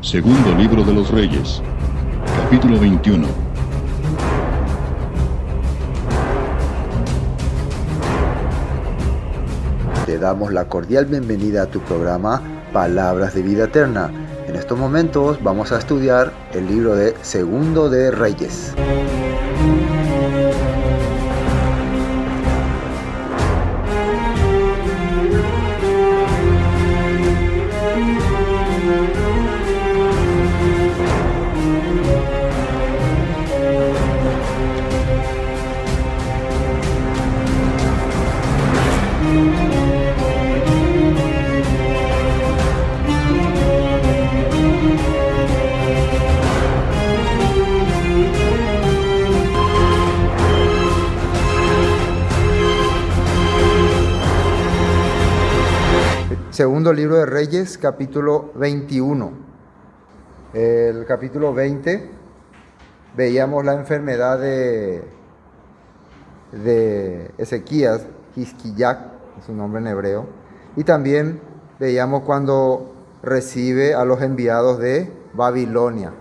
Segundo libro de los Reyes, capítulo 21. Te damos la cordial bienvenida a tu programa Palabras de Vida Eterna. En estos momentos vamos a estudiar el libro de Segundo de Reyes. Segundo libro de Reyes, capítulo 21. El capítulo 20 veíamos la enfermedad de Ezequías, Hizkiyac, es su nombre en hebreo, y también veíamos cuando recibe a los enviados de Babilonia.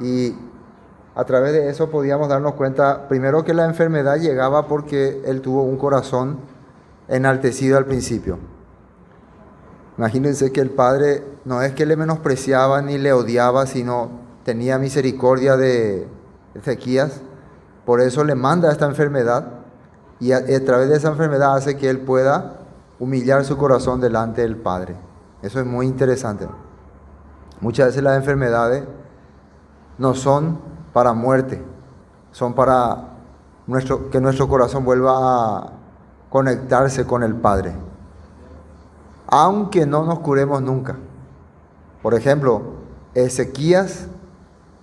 Y a través de eso podíamos darnos cuenta, primero, que la enfermedad llegaba porque él tuvo un corazón enaltecido al principio. Imagínense que el padre no es que le menospreciaba ni le odiaba, sino tenía misericordia de Ezequías. Por eso le manda esta enfermedad y a través de esa enfermedad hace que él pueda humillar su corazón delante del Padre. Eso es muy interesante. Muchas veces las enfermedades no son para muerte, son para que nuestro corazón vuelva a conectarse con el Padre. Aunque no nos curemos nunca. Por ejemplo, Ezequías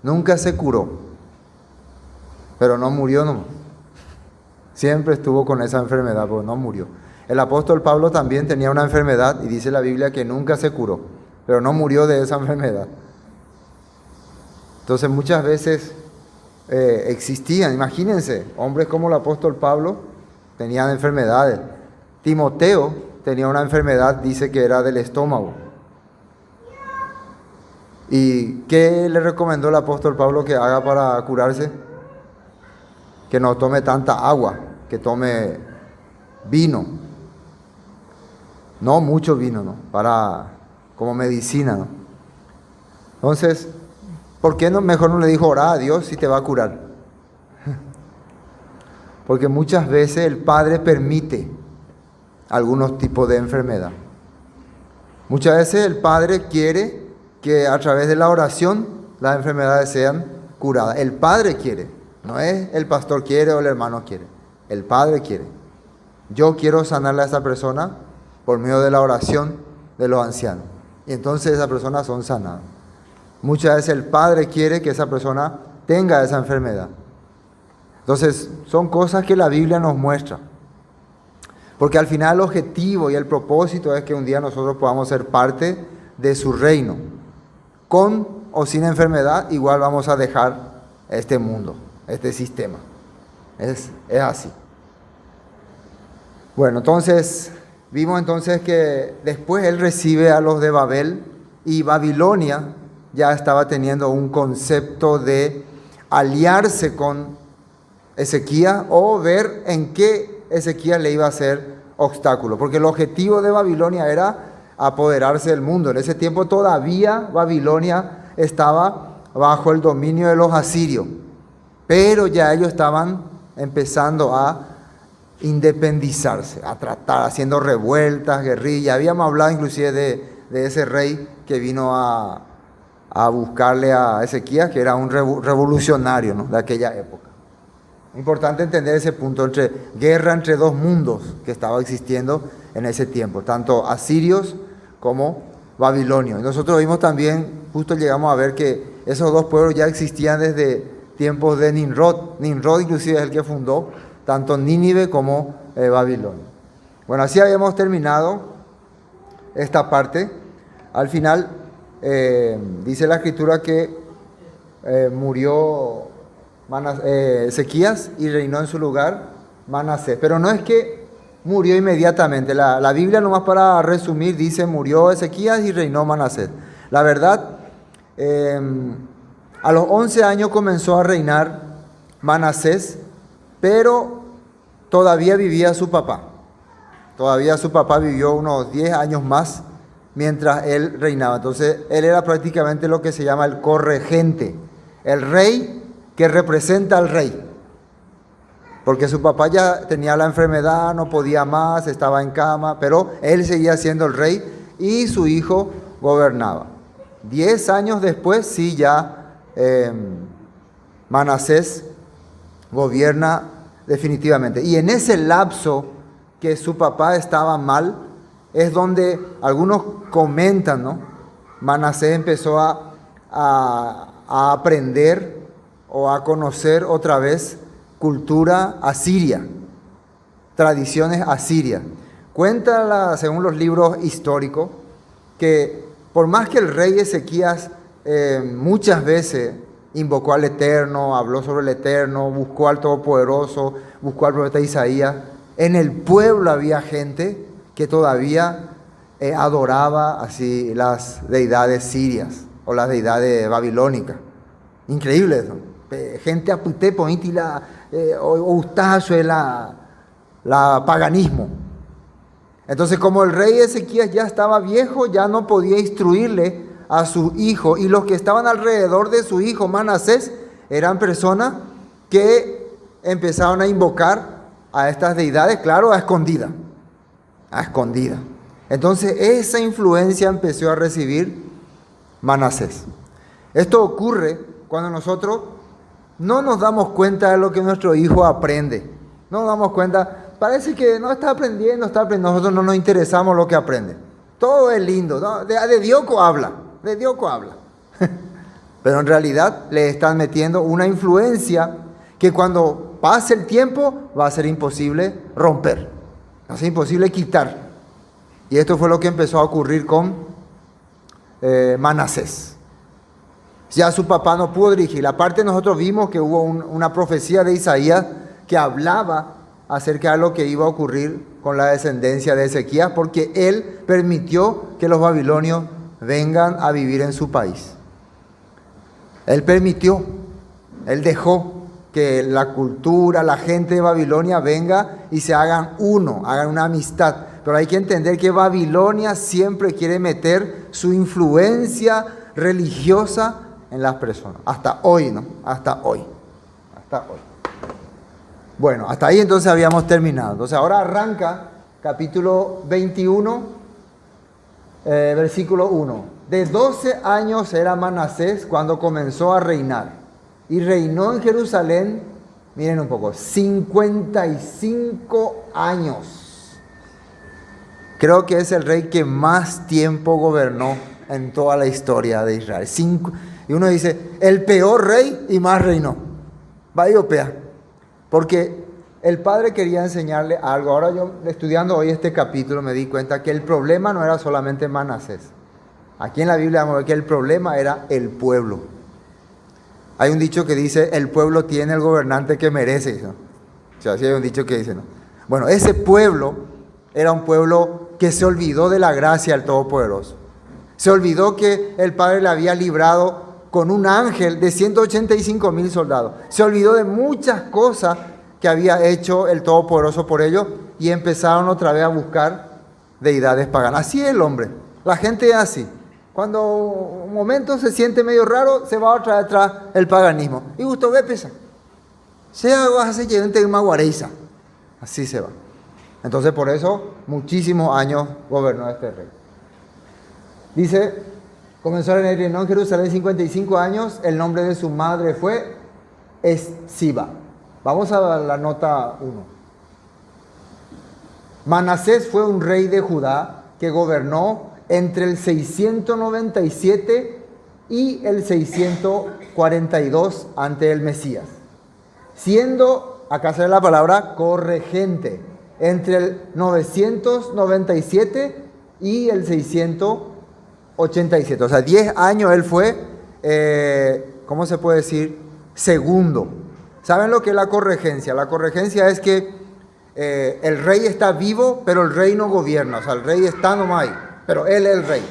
nunca se curó, pero no murió nomás. Siempre estuvo con esa enfermedad, pero no murió. El apóstol Pablo también tenía una enfermedad y dice la Biblia que nunca se curó, pero no murió de esa enfermedad. Entonces muchas veces existían, imagínense, hombres como el apóstol Pablo tenían enfermedades. Timoteo tenía una enfermedad, dice que era del estómago. ¿Y qué le recomendó el apóstol Pablo que haga para curarse? Que no tome tanta agua, que tome vino. No mucho vino, ¿no? Como medicina, ¿no? Entonces, ¿por qué mejor no le dijo, orá a Dios si te va a curar? Porque muchas veces el Padre permite algunos tipos de enfermedad. Muchas veces el Padre quiere que a través de la oración las enfermedades sean curadas. El Padre quiere, no es el pastor quiere o el hermano quiere. El Padre quiere. Yo quiero sanarle a esa persona por medio de la oración de los ancianos. Y entonces esas personas son sanadas. Muchas veces el Padre quiere que esa persona tenga esa enfermedad. Entonces son cosas que la Biblia nos muestra. Porque al final el objetivo y el propósito es que un día nosotros podamos ser parte de su reino. Con o sin enfermedad, igual vamos a dejar este mundo, este sistema. Es así. Bueno, entonces, vimos entonces que después él recibe a los de Babel y Babilonia ya estaba teniendo un concepto de aliarse con Ezequías o ver en qué Ezequías le iba a hacer obstáculo, porque el objetivo de Babilonia era apoderarse del mundo. En ese tiempo todavía Babilonia estaba bajo el dominio de los asirios, pero ya ellos estaban empezando a independizarse, a tratar, haciendo revueltas, guerrillas. Habíamos hablado inclusive de ese rey que vino a buscarle a Ezequías, que era un revolucionario, ¿no?, de aquella época. Importante entender ese punto, guerra entre dos mundos que estaba existiendo en ese tiempo, tanto asirios como babilonios. Nosotros vimos también, justo llegamos a ver que esos dos pueblos ya existían desde tiempos de Nimrod. Nimrod inclusive es el que fundó tanto Nínive como Babilonia. Bueno, así habíamos terminado esta parte. Al final dice la Escritura que murió Ezequías y reinó en su lugar Manasés. Pero no es que murió inmediatamente. La Biblia, nomás para resumir, dice murió Ezequías y reinó Manasés. La verdad A los 11 años comenzó a reinar Manasés, pero todavía vivía su papá. Todavía su papá vivió unos 10 años más mientras él reinaba. Entonces, él era prácticamente lo que se llama el corregente, el rey que representa al rey. Porque su papá ya tenía la enfermedad, no podía más, estaba en cama, pero él seguía siendo el rey y su hijo gobernaba. 10 años después, sí, ya Manasés gobierna definitivamente. Y en ese lapso que su papá estaba mal, es donde algunos comentan, ¿no? Manasés empezó a aprender o a conocer otra vez cultura asiria, tradiciones asirias. Cuenta, según los libros históricos, que por más que el rey Ezequías muchas veces invocó al Eterno, habló sobre el Eterno, buscó al Todopoderoso, buscó al profeta Isaías, en el pueblo había gente que todavía adoraba así las deidades sirias o las deidades babilónicas. Increíble eso. Gente apute poniti la ustazo la paganismo. Entonces, como el rey Ezequías ya estaba viejo, ya no podía instruirle a su hijo, y los que estaban alrededor de su hijo Manasés eran personas que empezaron a invocar a estas deidades, claro, a escondida. Entonces, esa influencia empezó a recibir Manasés. Esto ocurre cuando nosotros no nos damos cuenta de lo que nuestro hijo aprende. No nos damos cuenta, parece que no está aprendiendo, nosotros no nos interesamos lo que aprende. Todo es lindo, ¿no? De Dioco habla. Pero en realidad le están metiendo una influencia que cuando pase el tiempo va a ser imposible romper, va a ser imposible quitar. Y esto fue lo que empezó a ocurrir con Manasés. Ya su papá no pudo dirigir. Aparte, nosotros vimos que hubo una profecía de Isaías que hablaba acerca de lo que iba a ocurrir con la descendencia de Ezequías, porque él permitió que los babilonios vengan a vivir en su país. Él permitió, él dejó que la cultura, la gente de Babilonia venga y se hagan uno, hagan una amistad. Pero hay que entender que Babilonia siempre quiere meter su influencia religiosa en las personas. Hasta hoy, ¿no? Hasta hoy. Bueno, hasta ahí entonces habíamos terminado. Entonces ahora arranca capítulo 21, versículo 1. De 12 años era Manasés cuando comenzó a reinar. Y reinó en Jerusalén, miren un poco, 55 años. Creo que es el rey que más tiempo gobernó en toda la historia de Israel. Y uno dice, el peor rey y más reinó. Vaya pea. Porque el padre quería enseñarle algo. Ahora yo, estudiando hoy este capítulo, me di cuenta que el problema no era solamente Manasés. Aquí en la Biblia vamos a ver que el problema era el pueblo. Hay un dicho que dice, el pueblo tiene el gobernante que merece, ¿no? O sea, así hay un dicho que dice, ¿no? Bueno, ese pueblo era un pueblo que se olvidó de la gracia del Todopoderoso. Se olvidó que el Padre le había librado con un ángel de 185,000 soldados. Se olvidó de muchas cosas que había hecho el Todopoderoso por ellos y empezaron otra vez a buscar deidades paganas. Así es el hombre. La gente es así. Cuando un momento se siente medio raro, se va otra vez atrás el paganismo. Y gusto ve pesa. Sea hace llevente maguareiza. Así se va. Entonces por eso muchísimos años gobernó este rey. Dice, comenzó a reinar en Jerusalén 55 años. El nombre de su madre fue Siba. Vamos a la nota 1. Manasés fue un rey de Judá que gobernó entre el 697 y el 642 ante el Mesías, siendo, acá sale la palabra, corregente, entre el 997 y el 687. O sea, 10 años él fue, ¿cómo se puede decir? Segundo. ¿Saben lo que es la corregencia? La corregencia es que el rey está vivo, pero el rey no gobierna. O sea, el rey está nomás ahí, pero él es el rey.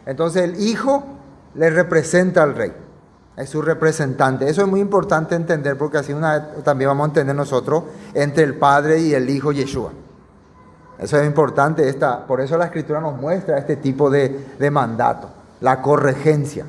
Entonces el hijo le representa al rey. Es su representante. Eso es muy importante entender porque así también vamos a entender nosotros entre el Padre y el Hijo Yeshua. Eso es importante. Por eso la Escritura nos muestra este tipo de mandato, la corregencia.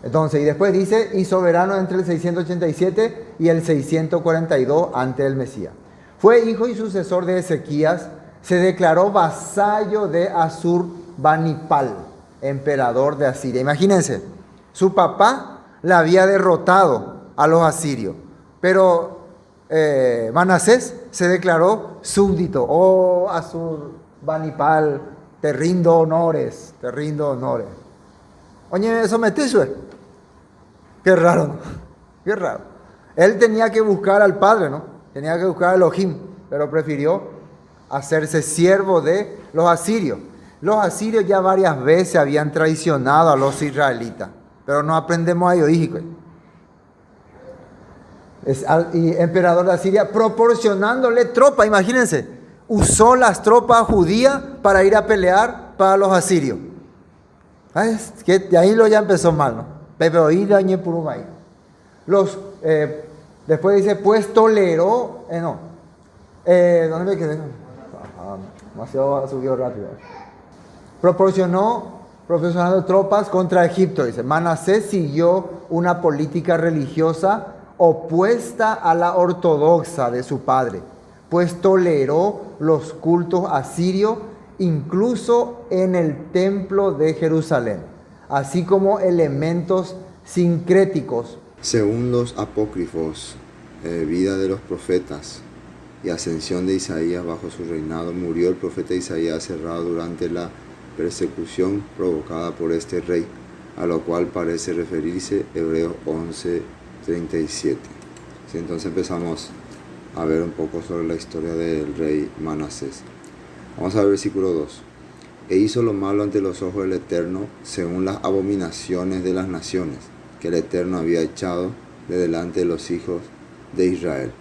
Entonces, y después dice, y soberano entre el 687 y el 642 ante el Mesías. Fue hijo y sucesor de Ezequías, se declaró vasallo de Asurbanipal, emperador de Asiria. Imagínense, su papá le había derrotado a los asirios, pero Manasés se declaró súbdito. Oh, Asurbanipal, te rindo honores, te rindo honores. Oye, sometesue. Qué raro, ¿no? Qué raro. Él tenía que buscar al Padre, ¿no? Tenía que buscar a Elohim, pero prefirió hacerse siervo de los asirios. Los asirios ya varias veces habían traicionado a los israelitas, pero no aprendemos a ello, hijo. Y emperador de Asiria proporcionándole tropas, imagínense, usó las tropas judías para ir a pelear para los asirios. ¿Sabes? Que de ahí ya empezó mal, ¿no? Después dice, pues toleró, ¿dónde me quedé? Demasiado subió rápido. Proporcionando tropas contra Egipto, dice. Manasés siguió una política religiosa opuesta a la ortodoxa de su padre, pues toleró los cultos asirios incluso en el templo de Jerusalén, así como elementos sincréticos. Según los apócrifos, vida de los profetas y ascensión de Isaías bajo su reinado, murió el profeta Isaías cerrado durante la persecución provocada por este rey, a lo cual parece referirse Hebreos 11:37. ¿Sí? Entonces empezamos a ver un poco sobre la historia del rey Manasés. Vamos a ver el versículo 2. E hizo lo malo ante los ojos del Eterno, según las abominaciones de las naciones, que el Eterno había echado de delante de los hijos de Israel.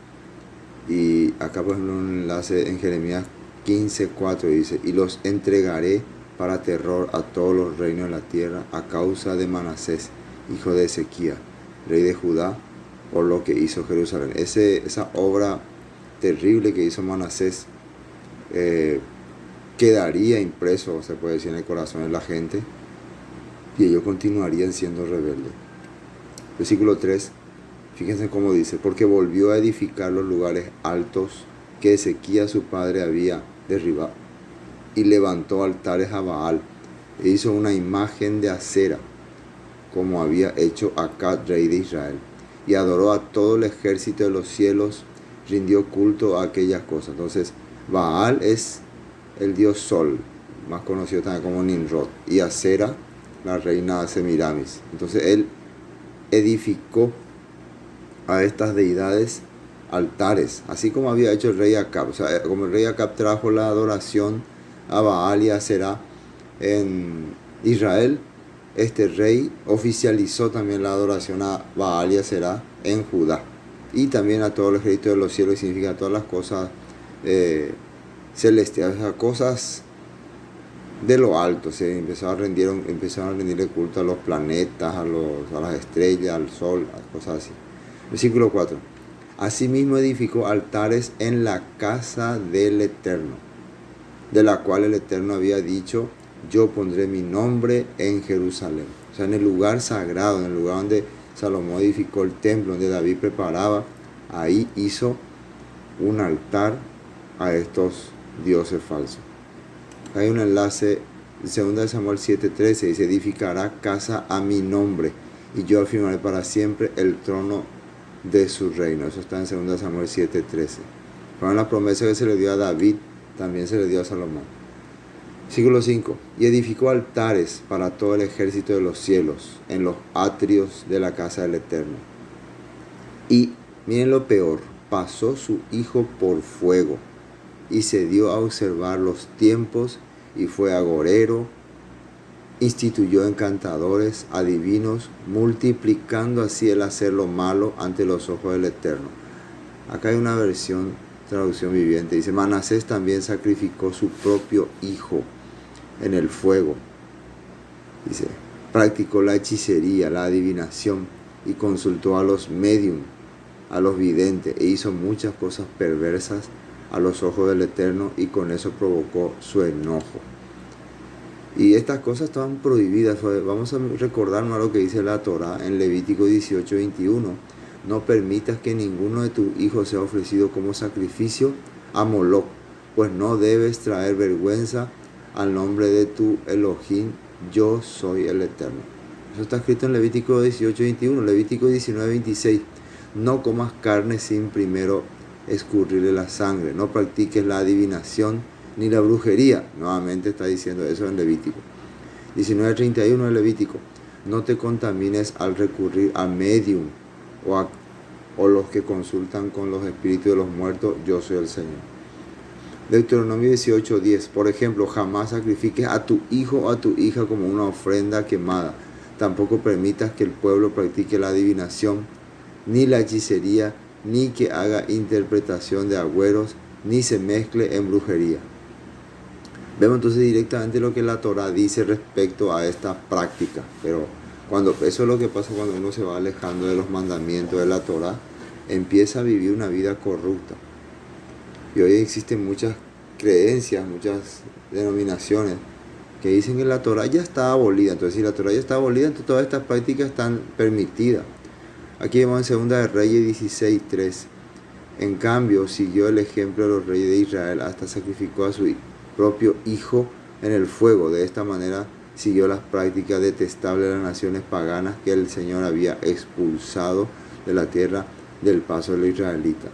Y acá por ejemplo un enlace en Jeremías 15:4 dice, y los entregaré para terror a todos los reinos de la tierra a causa de Manasés, hijo de Ezequías, rey de Judá, por lo que hizo Jerusalén. Esa obra terrible que hizo Manasés quedaría impreso, se puede decir, en el corazón de la gente, y ellos continuarían siendo rebeldes. Versículo 3, fíjense cómo dice, porque volvió a edificar los lugares altos que Ezequías su padre había derribado, y levantó altares a Baal, e hizo una imagen de acera, como había hecho Acab, rey de Israel, y adoró a todo el ejército de los cielos, rindió culto a aquellas cosas. Entonces, Baal es el dios Sol, más conocido también como Nimrod, y Acera, la reina de Semiramis. Entonces él edificó a estas deidades altares, así como había hecho el rey Acab. O sea, como el rey Acab trajo la adoración a Baal y a Acera en Israel, este rey oficializó también la adoración a Baal y a Acera en Judá, y también a todo el ejército de los cielos, que significa todas las cosas celestiales, a cosas de lo alto. Se empezaron a rendirle culto a los planetas, a las estrellas, al sol, a cosas así. Versículo 4. Asimismo edificó altares en la casa del Eterno, de la cual el Eterno había dicho, yo pondré mi nombre en Jerusalén. O sea, en el lugar sagrado, en el lugar donde Salomón edificó el templo, donde David preparaba, ahí hizo un altar a estos dioses falsos. Hay un enlace en 2 Samuel 7:13, dice, edificará casa a mi nombre, y yo afirmaré para siempre el trono de su reino. Eso está en 2 Samuel 7:13. Pero la promesa que se le dio a David, también se le dio a Salomón. Versículo 5. Y edificó altares para todo el ejército de los cielos, en los atrios de la casa del Eterno. Y, miren lo peor, pasó su hijo por fuego, y se dio a observar los tiempos, y fue agorero, instituyó encantadores, adivinos, multiplicando así el hacer lo malo ante los ojos del Eterno. Acá hay una traducción viviente, dice, Manasés también sacrificó su propio hijo en el fuego, dice, practicó la hechicería, la adivinación y consultó a los medium, a los videntes, e hizo muchas cosas perversas a los ojos del Eterno, y con eso provocó su enojo. Y estas cosas estaban prohibidas. Vamos a recordarnos lo que dice la Torá en Levítico 18:21. No permitas que ninguno de tus hijos sea ofrecido como sacrificio a Moloc, pues no debes traer vergüenza al nombre de tu Elohim. Yo soy el Eterno. Eso está escrito en Levítico 18:21. Levítico 19:26. No comas carne sin primero escurrirle la sangre. No practiques la adivinación ni la brujería. Nuevamente está diciendo eso en Levítico 19:31 de Levítico. No te contamines al recurrir a medium o los que consultan con los espíritus de los muertos. Yo soy el Señor. Deuteronomio 18:10. Por ejemplo, jamás sacrifiques a tu hijo o a tu hija como una ofrenda quemada. Tampoco permitas que el pueblo practique la adivinación, ni la hechicería, ni que haga interpretación de agüeros, ni se mezcle en brujería. Vemos entonces directamente lo que la Torá dice respecto a esta práctica. Pero eso es lo que pasa cuando uno se va alejando de los mandamientos de la Torá, empieza a vivir una vida corrupta. Y hoy existen muchas creencias, muchas denominaciones que dicen que la Torá ya está abolida. Entonces, si la Torá ya está abolida, entonces todas estas prácticas están permitidas. Aquí vemos en 2 de Reyes 16:3. En cambio, siguió el ejemplo de los reyes de Israel, hasta sacrificó a su propio hijo en el fuego. De esta manera siguió las prácticas detestables de las naciones paganas que el Señor había expulsado de la tierra del paso de los israelitas.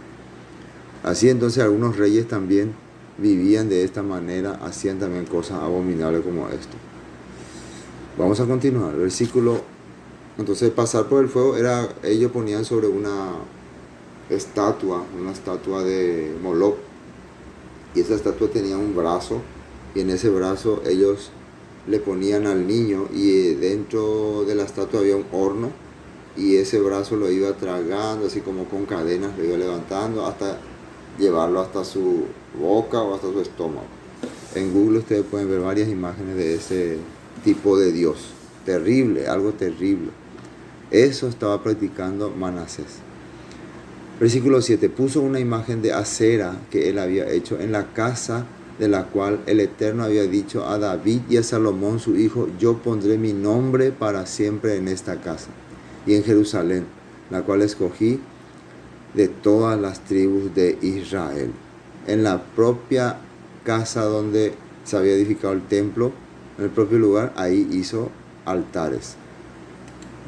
Así entonces algunos reyes también vivían de esta manera, hacían también cosas abominables como esto. Vamos a continuar. Versículo. Entonces, pasar por el fuego ellos ponían sobre una estatua de Moloc, y esa estatua tenía un brazo, y en ese brazo ellos le ponían al niño, y dentro de la estatua había un horno, y ese brazo lo iba tragando así como con cadenas, lo iba levantando hasta llevarlo hasta su boca o hasta su estómago. En Google ustedes pueden ver varias imágenes de ese tipo de Dios. Terrible, algo terrible. Eso estaba practicando Manasés. Versículo 7. Puso una imagen de acera que él había hecho en la casa de la cual el Eterno había dicho a David y a Salomón su hijo: yo pondré mi nombre para siempre en esta casa y en Jerusalén, la cual escogí de todas las tribus de Israel. En la propia casa donde se había edificado el templo, en el propio lugar, ahí hizo altares.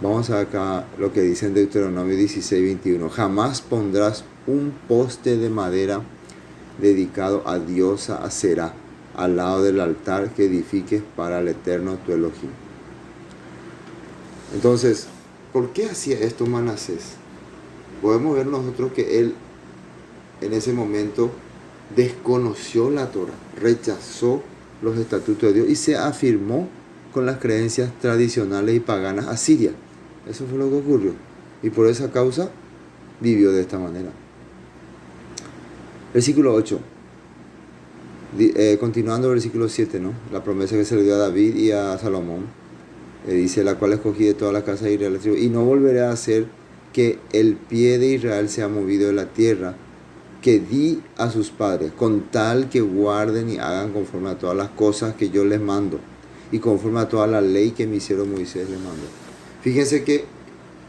Vamos a ver acá lo que dice en Deuteronomio 16:21. Jamás pondrás un poste de madera dedicado a diosa Aserá al lado del altar que edifiques para el Eterno tu Elohim. Entonces, ¿por qué hacía esto Manasés? Podemos ver nosotros que él en ese momento desconoció la Torá, rechazó los estatutos de Dios y se afirmó con las creencias tradicionales y paganas asirias. Eso fue lo que ocurrió. Y por esa causa vivió de esta manera. Versículo 8. Continuando el versículo 7, ¿no? La promesa que se le dio a David y a Salomón. Dice: la cual escogí de toda la casa de Israel. Y no volveré a hacer que el pie de Israel sea movido de la tierra que di a sus padres, con tal que guarden y hagan conforme a todas las cosas que yo les mando, y conforme a toda la ley que mi siervo Moisés les mandó. Fíjense que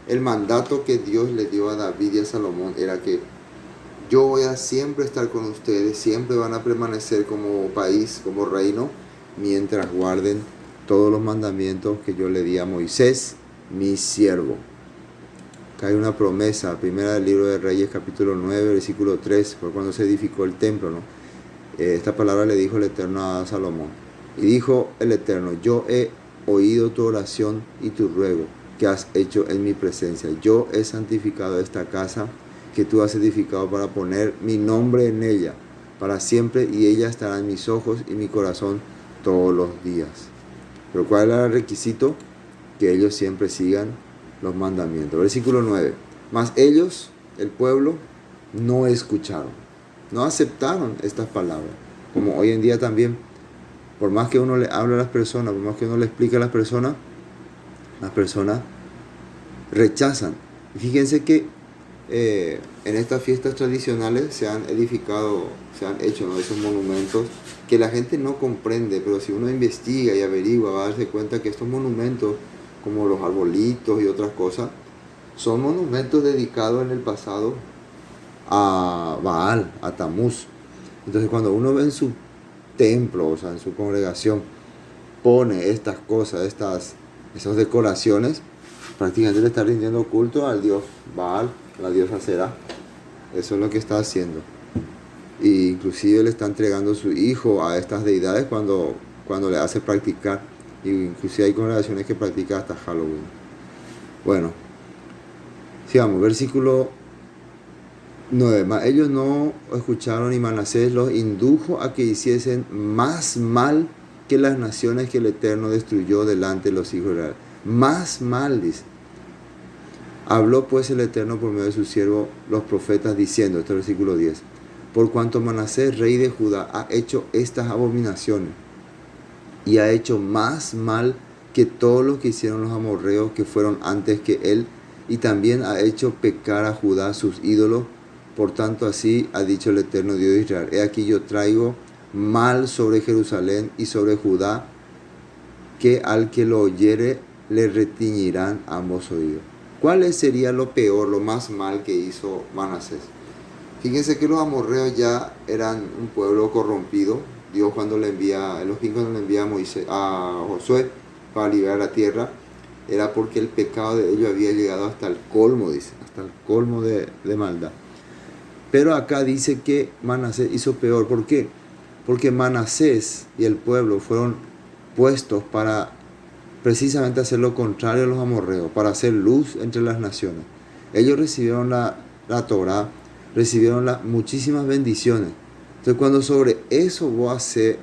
el mandato que Dios le dio a David y a Salomón era que yo voy a siempre estar con ustedes, siempre van a permanecer como país, como reino, mientras guarden todos los mandamientos que yo le di a Moisés, mi siervo. Acá hay una promesa, primera del libro de Reyes, capítulo 9, versículo 3, fue cuando se edificó el templo, ¿no? Esta palabra le dijo el Eterno a Salomón. Y dijo el Eterno: yo he oído tu oración y tu ruego que has hecho en mi presencia. Yo he santificado esta casa que tú has edificado para poner mi nombre en ella para siempre, y ella estará en mis ojos y mi corazón todos los días. Pero ¿cuál era el requisito? Que ellos siempre sigan los mandamientos. Versículo 9. Mas ellos, el pueblo, no escucharon, no aceptaron estas palabras. Como hoy en día también, por más que uno le hable a las personas, por más que uno le explique a las personas, Las personas rechazan. Y fíjense que en estas fiestas tradicionales se han edificado, se han hecho, ¿no?, esos monumentos que la gente no comprende, pero si uno investiga y averigua va a darse cuenta que estos monumentos, como los arbolitos y otras cosas, son monumentos dedicados en el pasado a Baal, a Tamuz. Entonces cuando uno ve en su templo, o sea, en su congregación, pone estas cosas, esas decoraciones, prácticamente le está rindiendo culto al dios Baal, la diosa Será. Eso es lo que está haciendo. Y inclusive le está entregando su hijo a estas deidades cuando le hace practicar. Y inclusive hay congregaciones que practican hasta Halloween. Bueno, sigamos, versículo 9. Mas ellos no escucharon, y Manasés los indujo a que hiciesen más mal que las naciones que el Eterno destruyó delante de los hijos de Israel. Más mal, dice. Habló pues el Eterno por medio de su siervo los profetas diciendo, este versículo 10, por cuanto Manasés, rey de Judá, ha hecho estas abominaciones y ha hecho más mal que todos los que hicieron los amorreos que fueron antes que él, y también ha hecho pecar a Judá sus ídolos. Por tanto, así ha dicho el Eterno Dios de Israel: he aquí yo traigo mal sobre Jerusalén y sobre Judá, que al que lo oyere le retiñirán ambos oídos. ¿Cuál sería lo peor, lo más mal que hizo Manasés? Fíjense que los amorreos ya eran un pueblo corrompido. Dios cuando le envía, Elohim cuando le envía a Josué para liberar la tierra, era porque el pecado de ellos había llegado hasta el colmo, dice, hasta el colmo de maldad. Pero acá dice que Manasés hizo peor. ¿Por qué? Porque Manasés y el pueblo fueron puestos para precisamente hacer lo contrario a los amorreos, para hacer luz entre las naciones. Ellos recibieron la Torá, recibieron muchísimas bendiciones. Entonces cuando sobre eso vos haces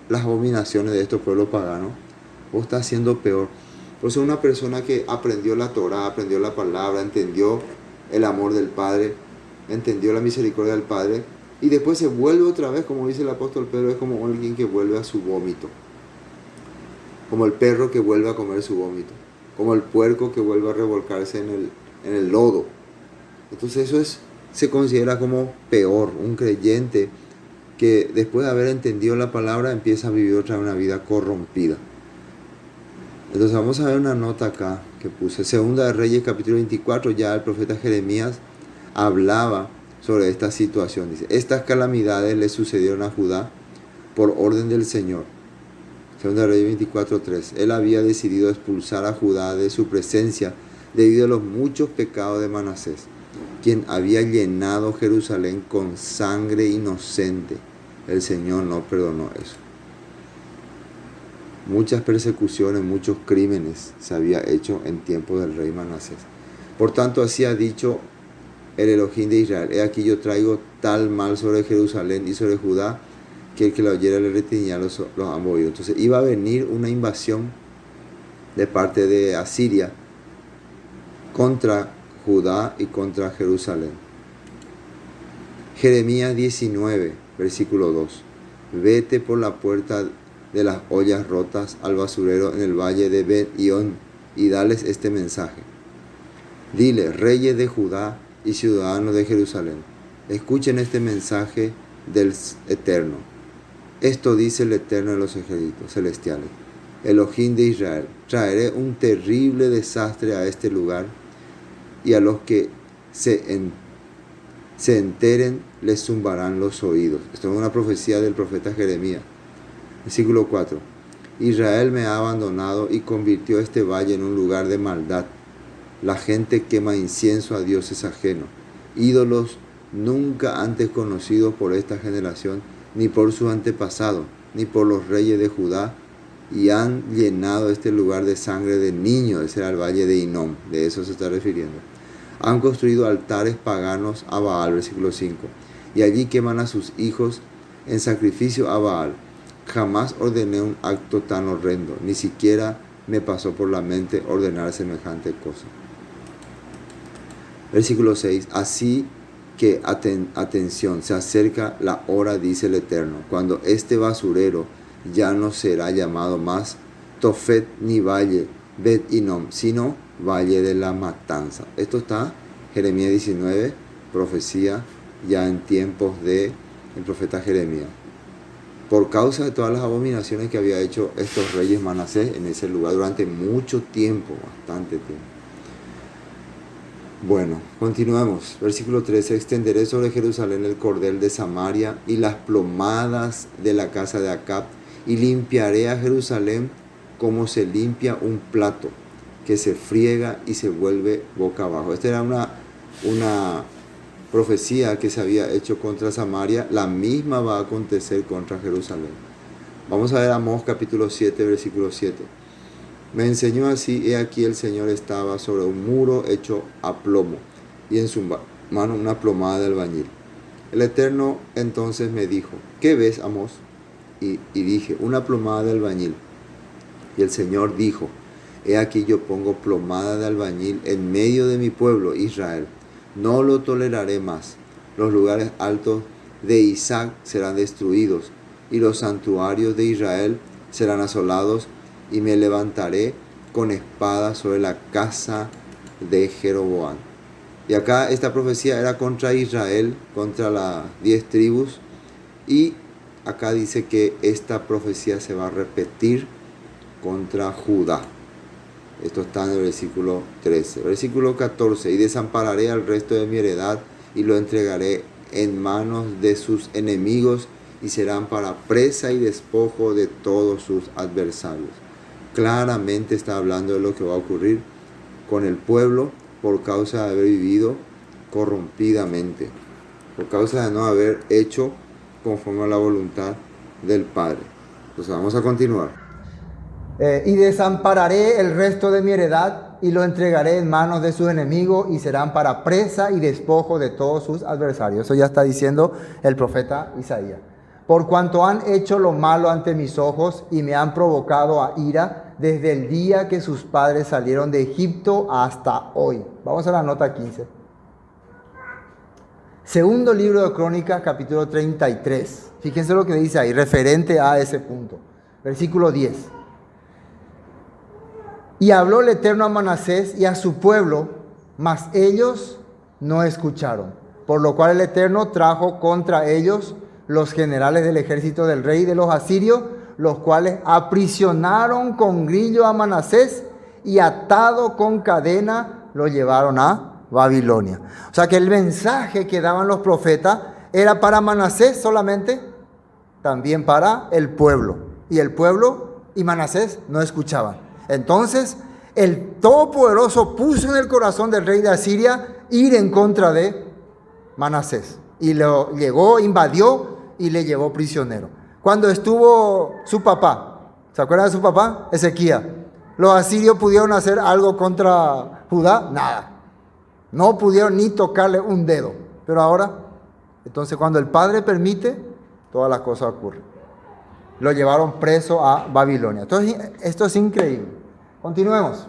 las abominaciones de estos pueblos paganos, vos estás haciendo peor. Por eso una persona que aprendió la Torá, aprendió la palabra, entendió el amor del Padre, entendió la misericordia del Padre, y después se vuelve otra vez, como dice el apóstol Pedro, es como alguien que vuelve a su vómito. Como el perro que vuelve a comer su vómito. Como el puerco que vuelve a revolcarse en el lodo. Entonces eso se considera como peor. Un creyente que después de haber entendido la palabra empieza a vivir otra vez una vida corrompida. Entonces vamos a ver una nota acá que puse. Segunda de Reyes capítulo 24, ya el profeta Jeremías hablaba sobre esta situación. Dice: estas calamidades le sucedieron a Judá por orden del Señor. Segunda de Reyes 24:3. Él había decidido expulsar a Judá de su presencia debido a los muchos pecados de Manasés, quien había llenado Jerusalén con sangre inocente. El Señor no perdonó eso. Muchas persecuciones, muchos crímenes se había hecho en tiempo del rey Manasés. Por tanto, así ha dicho el Elohim de Israel: he aquí yo traigo tal mal sobre Jerusalén y sobre Judá, que el que lo oyera le retiñirá los ambos oídos. Entonces iba a venir una invasión de parte de Asiria contra Judá y contra Jerusalén. Jeremías 19, versículo 2. Vete por la puerta de las ollas rotas al basurero en el valle de Ben-Ión y dales este mensaje. Dile: reyes de Judá y ciudadanos de Jerusalén, escuchen este mensaje del Eterno. Esto dice el Eterno de los ejércitos celestiales, Elohim de Israel: traeré un terrible desastre a este lugar, y a los que se enteren les zumbarán los oídos. Esto es una profecía del profeta Jeremías. Versículo 4. Israel me ha abandonado y convirtió este valle en un lugar de maldad. La gente quema incienso a dioses ajenos, ídolos nunca antes conocidos por esta generación, ni por sus antepasados, ni por los reyes de Judá, y han llenado este lugar de sangre de niños. Ese era el valle de Hinnom, de eso se está refiriendo. Han construido altares paganos a Baal, versículo 5, y allí queman a sus hijos en sacrificio a Baal. Jamás ordené un acto tan horrendo, ni siquiera me pasó por la mente ordenar semejante cosa. Versículo 6. Así que atención, se acerca la hora, dice el Eterno, cuando este basurero ya no será llamado más Tofet ni valle, Bet Inom, sino valle de la matanza. Esto está Jeremías 19, profecía ya en tiempos del profeta Jeremías. Por causa de todas las abominaciones que había hecho estos reyes Manasés en ese lugar durante mucho tiempo, bastante tiempo. Bueno, continuamos. Versículo 13. Extenderé sobre Jerusalén el cordel de Samaria y las plomadas de la casa de Acab, y limpiaré a Jerusalén como se limpia un plato que se friega y se vuelve boca abajo. Esta era una profecía que se había hecho contra Samaria. La misma va a acontecer contra Jerusalén. Vamos a ver Amós capítulo 7, versículo 7. Me enseñó así: he aquí el Señor estaba sobre un muro hecho a plomo, y en su mano una plomada de albañil. El Eterno entonces me dijo: ¿qué ves, Amós? Y dije: una plomada de albañil. Y el Señor dijo: he aquí yo pongo plomada de albañil en medio de mi pueblo Israel. No lo toleraré más. Los lugares altos de Isaac serán destruidos, y los santuarios de Israel serán asolados, y me levantaré con espada sobre la casa de Jeroboam. Y acá esta profecía era contra Israel, contra las 10 tribus, y acá dice que esta profecía se va a repetir contra Judá. Esto está en el versículo 13. Versículo 14. Y desampararé al resto de mi heredad, y lo entregaré en manos de sus enemigos, y serán para presa y despojo de todos sus adversarios. Claramente está hablando de lo que va a ocurrir con el pueblo por causa de haber vivido corrompidamente, por causa de no haber hecho conforme a la voluntad del Padre. Entonces vamos a continuar. Y desampararé el resto de mi heredad y lo entregaré en manos de sus enemigos, y serán para presa y despojo de todos sus adversarios. Eso ya está diciendo el profeta Isaías. Por cuanto han hecho lo malo ante mis ojos y me han provocado a ira desde el día que sus padres salieron de Egipto hasta hoy. Vamos a la nota 15. Segundo libro de Crónicas, capítulo 33. Fíjense lo que dice ahí, referente a ese punto. Versículo 10. Y habló el Eterno a Manasés y a su pueblo, mas ellos no escucharon. Por lo cual el Eterno trajo contra ellos los generales del ejército del rey de los asirios, los cuales aprisionaron con grillo a Manasés, y atado con cadena lo llevaron a Babilonia. O sea que el mensaje que daban los profetas era para Manasés solamente, también para el pueblo. Y el pueblo y Manasés no escuchaban. Entonces el Todopoderoso puso en el corazón del rey de Asiria ir en contra de Manasés. Y lo llegó, invadió y le llevó prisionero. Cuando estuvo su papá, ¿se acuerdan de su papá? Ezequías. ¿Los asirios pudieron hacer algo contra Judá? Nada. No pudieron ni tocarle un dedo. Pero ahora, entonces cuando el Padre permite, todas las cosas ocurren. Lo llevaron preso a Babilonia. Entonces, esto es increíble. Continuemos.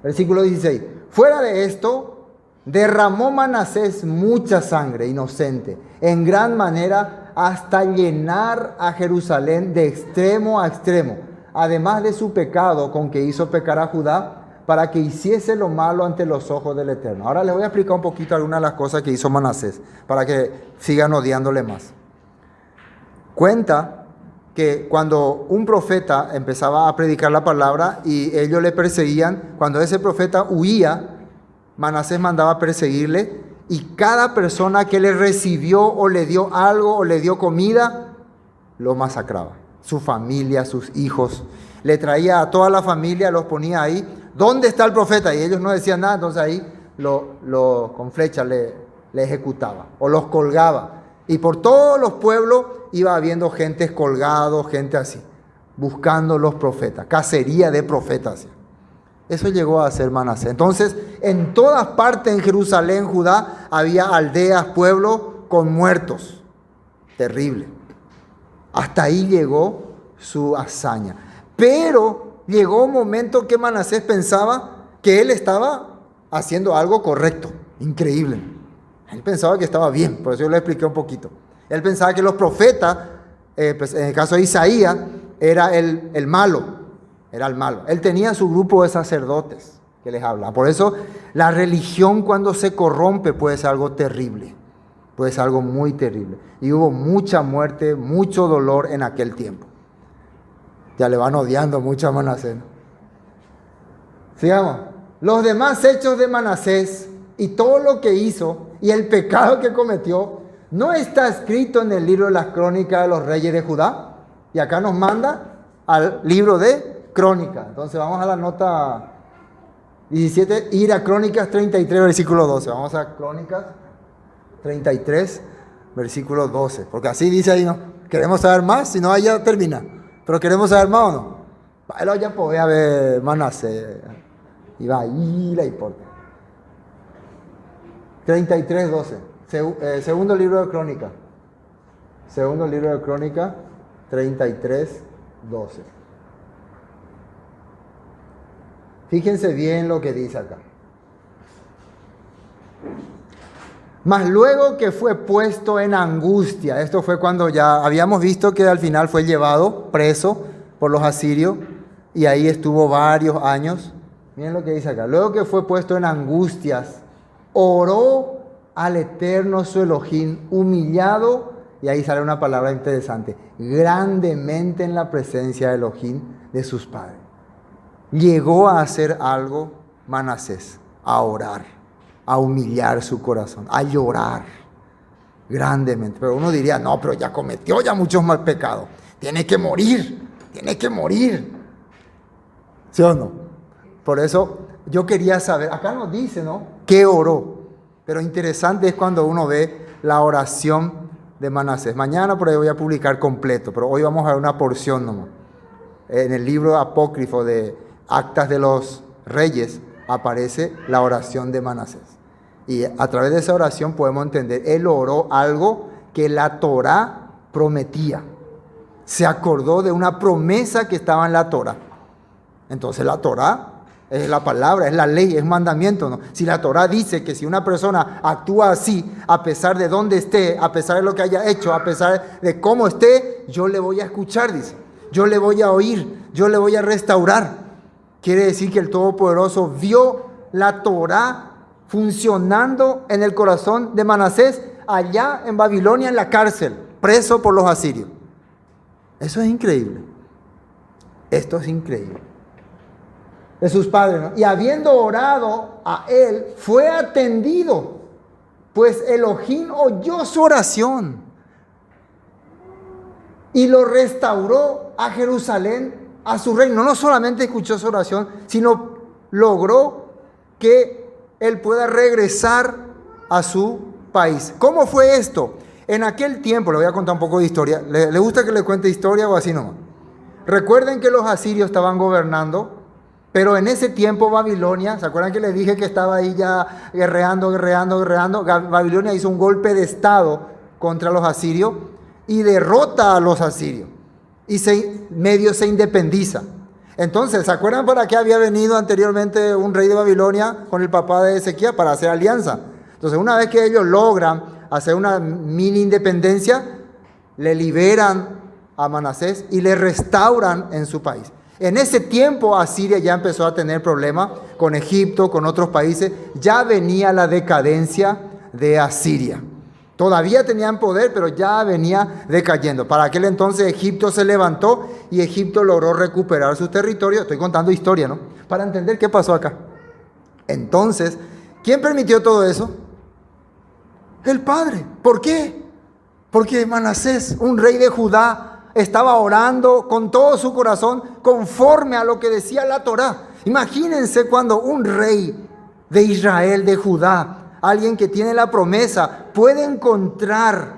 Versículo 16. Fuera de esto, derramó Manasés mucha sangre inocente, en gran manera, hasta llenar a Jerusalén de extremo a extremo, además de su pecado con que hizo pecar a Judá, para que hiciese lo malo ante los ojos del Eterno. Ahora les voy a explicar un poquito algunas de las cosas que hizo Manasés, para que sigan odiándole más. Cuenta que cuando un profeta empezaba a predicar la palabra y ellos le perseguían, cuando ese profeta huía, Manasés mandaba a perseguirle, y cada persona que le recibió o le dio algo o le dio comida, lo masacraba. Su familia, sus hijos. Le traía a toda la familia, los ponía ahí. ¿Dónde está el profeta? Y ellos no decían nada, entonces ahí con flecha le ejecutaba o los colgaba. Y por todos los pueblos iba habiendo gente colgados, gente así, buscando los profetas, cacería de profetas. Eso llegó a ser Manasés. Entonces, en todas partes en Jerusalén, Judá, había aldeas, pueblos con muertos. Terrible. Hasta ahí llegó su hazaña. Pero llegó un momento que Manasés pensaba que él estaba haciendo algo correcto. Increíble. Él pensaba que estaba bien, por eso yo le expliqué un poquito. Él pensaba que los profetas, pues en el caso de Isaías, era el malo. era el malo. Él tenía su grupo de sacerdotes que les habla. Por eso la religión cuando se corrompe puede ser algo terrible, puede ser algo muy terrible. Y hubo mucha muerte, mucho dolor en aquel tiempo. Ya le van odiando mucho a Manasés, ¿no? Sigamos. Los demás hechos de Manasés y todo lo que hizo y el pecado que cometió, ¿no está escrito en el libro de las crónicas de los reyes de Judá? Y acá nos manda al libro de crónicas. Entonces vamos a la nota 17, ir a Crónicas 33, versículo 12. Vamos a Crónicas 33, versículo 12. Porque así dice ahí, ¿no? Queremos saber más, si no, ahí ya termina. Pero queremos saber más o no. Pero ya podía ver Manasés. Iba ahí la importa. 33, 12. Segundo libro de Crónicas. Segundo libro de Crónicas, 33, 12. Fíjense bien lo que dice acá. Mas luego que fue puesto en angustia, esto fue cuando ya habíamos visto que al final fue llevado preso por los asirios y ahí estuvo varios años. Miren lo que dice acá. Luego que fue puesto en angustias, oró al Eterno su Elohim, humillado, y ahí sale una palabra interesante, grandemente en la presencia de Elohim de sus padres. Llegó a hacer algo Manasés, a orar, a humillar su corazón, a llorar grandemente. Pero uno diría, no, pero ya cometió ya muchos mal pecados, tiene que morir, ¿sí o no? Por eso yo quería saber, acá nos dice, ¿no?, que oró, pero interesante es cuando uno ve la oración de Manasés. Mañana por ahí voy a publicar completo, pero hoy vamos a ver una porción nomás. En el libro apócrifo de Actas de los Reyes aparece la oración de Manasés. Y a través de esa oración podemos entender, él oró algo que la Torá prometía. Se acordó de una promesa que estaba en la Torá. Entonces la Torá es la palabra, es la ley, es mandamiento, ¿no? Si la Torá dice que si una persona actúa así, a pesar de dónde esté, a pesar de lo que haya hecho, a pesar de cómo esté, yo le voy a escuchar, dice. Yo le voy a oír, yo le voy a restaurar. Quiere decir que el Todopoderoso vio la Torá funcionando en el corazón de Manasés allá en Babilonia, en la cárcel, preso por los asirios. Eso es increíble. Esto es increíble. De sus padres, ¿no? Y habiendo orado a él, fue atendido, pues Elohim oyó su oración y lo restauró a Jerusalén, a su reino. No solamente escuchó su oración, sino logró que él pueda regresar a su país. ¿Cómo fue esto? En aquel tiempo, le voy a contar un poco de historia. ¿Le gusta que le cuente historia o así nomás? Recuerden que los asirios estaban gobernando, pero en ese tiempo Babilonia, ¿se acuerdan que les dije que estaba ahí ya guerreando? Babilonia hizo un golpe de estado contra los asirios y derrota a los asirios y medio se independiza. Entonces, ¿se acuerdan para qué había venido anteriormente un rey de Babilonia con el papá de Ezequías? Para hacer alianza. Entonces, una vez que ellos logran hacer una mini independencia, le liberan a Manasés y le restauran en su país. En ese tiempo Asiria ya empezó a tener problemas con Egipto, con otros países. Ya venía la decadencia de Asiria. Todavía tenían poder, pero ya venía decayendo. Para aquel entonces Egipto se levantó y Egipto logró recuperar su territorio. Estoy contando historia, ¿no? Para entender qué pasó acá. Entonces, ¿quién permitió todo eso? El padre. ¿Por qué? Porque Manasés, un rey de Judá, estaba orando con todo su corazón conforme a lo que decía la Torá. Imagínense cuando un rey de Israel, de Judá, alguien que tiene la promesa, puede encontrar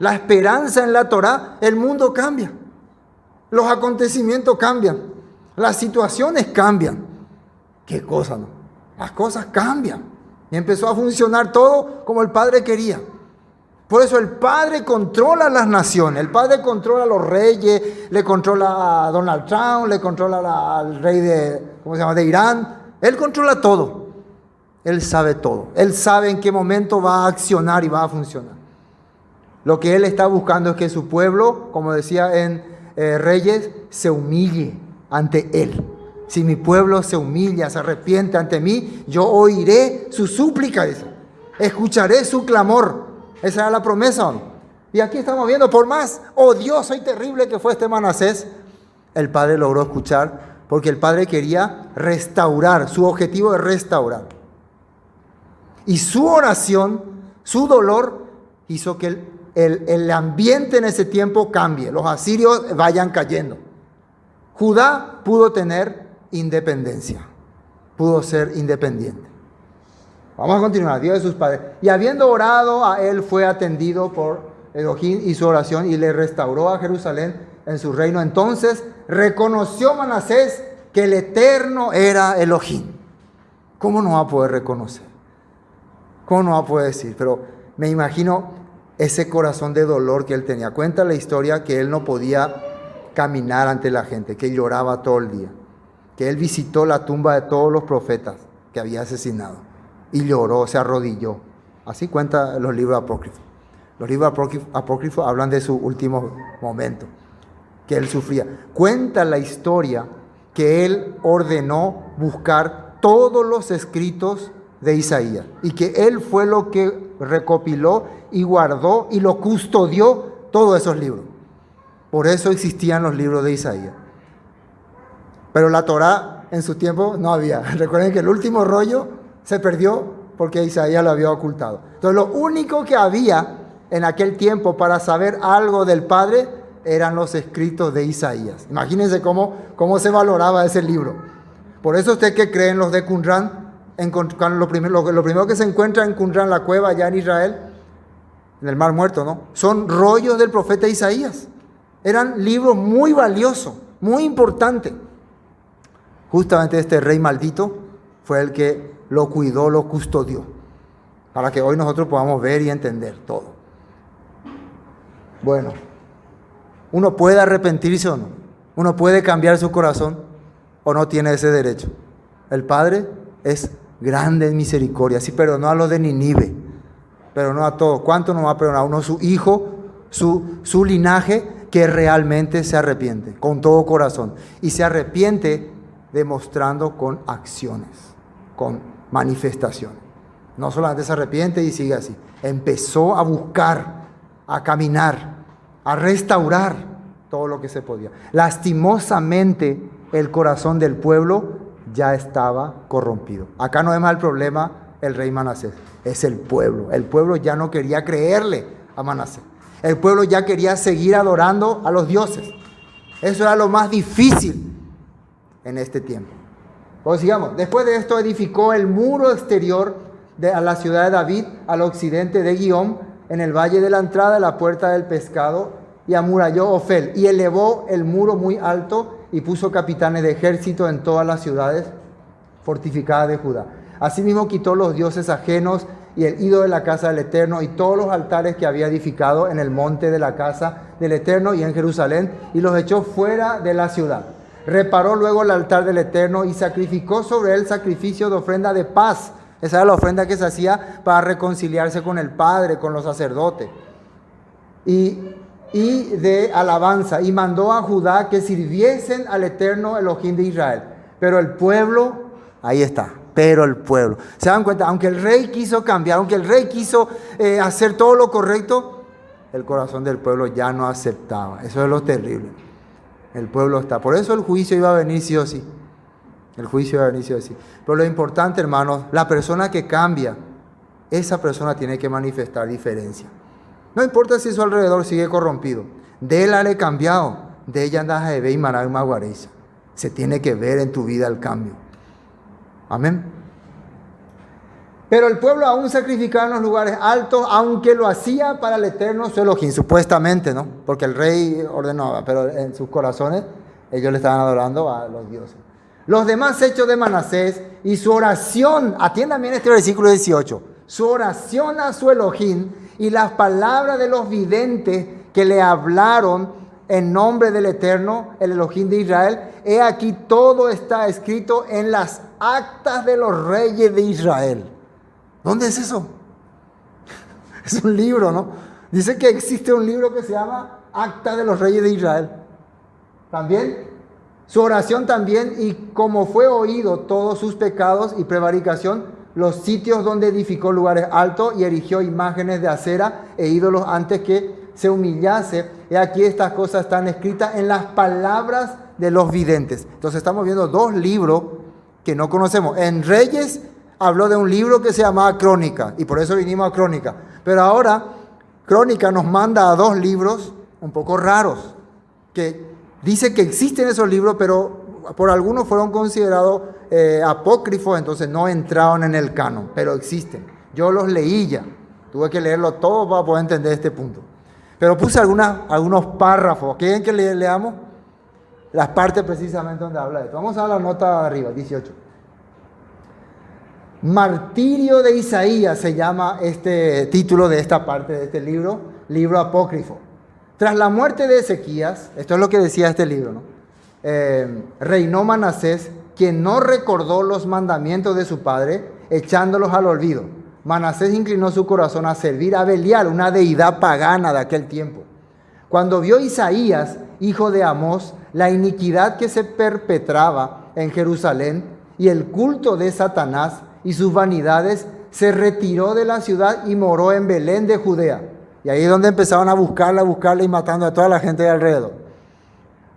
la esperanza en la Torá, el mundo cambia. Los acontecimientos cambian. Las situaciones cambian. ¿Qué cosa, no? Las cosas cambian. Y empezó a funcionar todo como el Padre quería. Por eso el Padre controla las naciones, el Padre controla a los reyes, le controla a Donald Trump, le controla al rey de Irán. Él controla todo. Él sabe todo. Él sabe en qué momento va a accionar y va a funcionar. Lo que Él está buscando es que su pueblo, como decía en Reyes, se humille, ante Él. Si mi pueblo se humilla, se arrepiente ante mí, yo oiré su súplica, dice. Escucharé su clamor. Esa era la promesa, ¿o no? Y aquí estamos viendo, por más odioso y terrible que fue este Manasés, el padre logró escuchar, porque el padre quería restaurar, su objetivo es restaurar. Y su oración, su dolor, hizo que el ambiente en ese tiempo cambie, los asirios vayan cayendo. Judá pudo tener independencia, pudo ser independiente. Vamos a continuar, Dios de sus padres. Y habiendo orado a él, fue atendido por Elohim y su oración, y le restauró a Jerusalén en su reino. Entonces reconoció Manasés que el Eterno era Elohim. ¿Cómo no va a poder reconocer? ¿Cómo no va a poder decir? Pero me imagino ese corazón de dolor que él tenía. Cuenta la historia que él no podía caminar ante la gente, que lloraba todo el día, que él visitó la tumba de todos los profetas que había asesinado y lloró, se arrodilló. Así cuentan los libros apócrifos. Los libros apócrifos hablan de su último momento, que él sufría. Cuenta la historia que él ordenó buscar todos los escritos de Isaías y que él fue lo que recopiló y guardó y lo custodió todos esos libros. Por eso existían los libros de Isaías. Pero la Torá en su tiempo no había. Recuerden que el último rollo se perdió porque Isaías lo había ocultado. Entonces lo único que había en aquel tiempo para saber algo del Padre eran los escritos de Isaías. Imagínense cómo se valoraba ese libro. Por eso usted que cree en los de Qumran, lo primero que se encuentra en Qumran, la cueva allá en Israel, en el Mar Muerto, ¿no? Son rollos del profeta Isaías. Eran libros muy valiosos, muy importantes. Justamente este rey maldito fue el que lo cuidó, lo custodió, para que hoy nosotros podamos ver y entender todo. Bueno, uno puede arrepentirse o no, uno puede cambiar su corazón o no tiene ese derecho. El Padre es grande en misericordia, sí perdonó a los de Ninive, perdonó a todos. ¿Cuánto nos va a perdonar? Uno, su hijo, su linaje, que realmente se arrepiente con todo corazón y se arrepiente demostrando con acciones, con manifestaciones. No solamente se arrepiente y sigue así, empezó a buscar, a caminar, a restaurar todo lo que se podía. Lastimosamente el corazón del pueblo ya estaba corrompido. Acá no es más el problema el rey Manasés, es el pueblo. El pueblo ya no quería creerle a Manasés. El pueblo ya quería seguir adorando a los dioses. Eso era lo más difícil en este tiempo. Pues sigamos. Después de esto edificó el muro exterior a la ciudad de David al occidente de Guión, en el valle de la entrada de la puerta del pescado, y amuralló Ofel, y elevó el muro muy alto, y puso capitanes de ejército en todas las ciudades fortificadas de Judá. Asimismo quitó los dioses ajenos y el ídolo de la casa del Eterno y todos los altares que había edificado en el monte de la casa del Eterno y en Jerusalén, y los echó fuera de la ciudad. Reparó luego el altar del Eterno y sacrificó sobre él sacrificio de ofrenda de paz. Esa era la ofrenda que se hacía para reconciliarse con el Padre, con los sacerdotes. Y de alabanza, y mandó a Judá que sirviesen al Eterno Elohim de Israel. Pero el pueblo, ahí está, pero el pueblo. ¿Se dan cuenta? Aunque el rey quiso cambiar, aunque el rey quiso hacer todo lo correcto, el corazón del pueblo ya no aceptaba. Eso es lo terrible. El pueblo está. Por eso el juicio iba a venir sí o sí. El juicio iba a venir sí o sí. Pero lo importante, hermanos, la persona que cambia, esa persona tiene que manifestar diferencia. No importa si su alrededor sigue corrompido. De él haré cambiado. De ella andas de ve y maná maguareza. Se tiene que ver en tu vida el cambio. Amén. Pero el pueblo aún sacrificaba en los lugares altos, aunque lo hacía para el Eterno su Elohim, supuestamente, ¿no? Porque el rey ordenaba, pero en sus corazones ellos le estaban adorando a los dioses. Los demás hechos de Manasés y su oración, atiendan bien este versículo 18, su oración a su Elohim y las palabras de los videntes que le hablaron en nombre del Eterno, el Elohim de Israel. He aquí todo está escrito en las actas de los reyes de Israel. ¿Dónde es eso? Es un libro, ¿no? Dice que existe un libro que se llama Acta de los Reyes de Israel. También Su oración también, y como fue oído todos sus pecados y prevaricación, los sitios donde edificó lugares altos y erigió imágenes de acera e ídolos antes que se humillase. Y aquí estas cosas están escritas en las palabras de los videntes. Entonces estamos viendo dos libros que no conocemos. En Reyes habló de un libro que se llamaba Crónica, y por eso vinimos a Crónica. Pero ahora Crónica nos manda a dos libros un poco raros, que dice que existen esos libros, pero por algunos fueron considerados apócrifos, entonces no entraron en el canon, pero existen. Yo los leí ya, tuve que leerlo todo para poder entender este punto. Pero puse algunos párrafos. ¿Quieren que leamos? Las partes precisamente donde habla de esto. Vamos a la nota de arriba, 18. Martirio de Isaías se llama este título de esta parte de este libro, libro apócrifo. Tras la muerte de Ezequías, esto es lo que decía este libro, ¿no? Reinó Manasés, quien no recordó los mandamientos de su padre, echándolos al olvido. Manasés inclinó su corazón a servir a Belial, una deidad pagana de aquel tiempo. Cuando vio Isaías, hijo de Amós, la iniquidad que se perpetraba en Jerusalén y el culto de Satanás y sus vanidades, se retiró de la ciudad y moró en Belén de Judea. Y ahí es donde empezaron a buscarla y matando a toda la gente de alrededor.